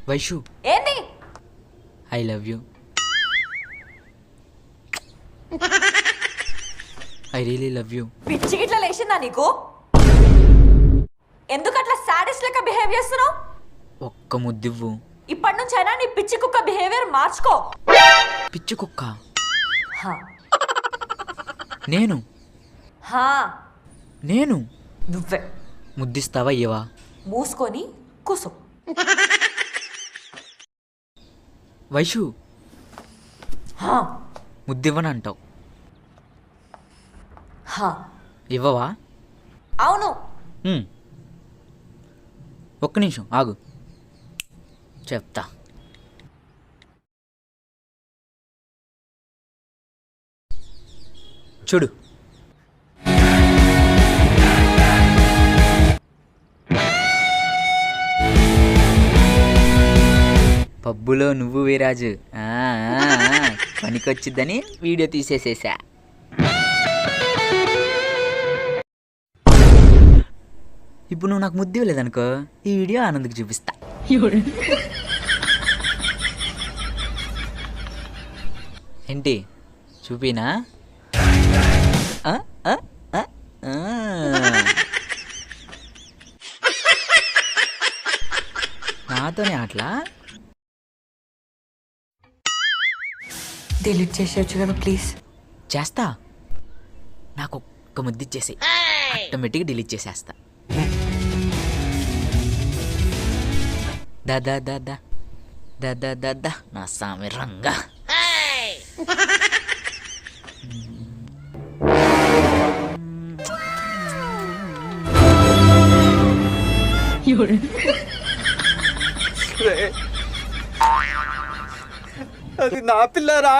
వైషు ఏంది? I love you. I really love you. పిచ్చి గిట్ల లేచిందా నీకు? ఎందుకు అట్లా సాడిస్ట్ లెక్క బిహేవ్ చేస్తున్నావు? ఒక్క ముద్దివ్వు. ఇప్పటి నుంచైనా నీ పిచ్చి కుక్క బిహేవియర్ మార్చుకో. పిచ్చి కుక్క హా. నేను హా. నేను నువ్వే. ముద్దిస్తావా ఇవ్వవా? మూసుకొని కూసో. వైషు హా. ముద్దివ్వని అంటావు, హా. ఇవ్వవా? అవును. ఒక్క నిమిషం ఆగు, చెప్తా. చూడు, పబ్బులో నువ్వు వీరాజు పనికొచ్చిద్దని వీడియో తీసేసేసా. ఇప్పుడు నువ్వు నాకు ముద్దు ఇవ్వలేదనుకో, ఈ వీడియో ఆనంద్కి చూపిస్తా. ఏంటి చూపినా? నాతోనే అట్లా డిలీట్ చేసేయచ్చు కదా ప్లీజ్. చేస్తా. నాకు ఒక్క ముద్దు ఇచ్చేసి ఆటోమేటిక్గా డిలీట్ చేసేస్తా. దాదా దాదా దాదా దాదా నా సామి రంగా. అది నా పిల్లరా?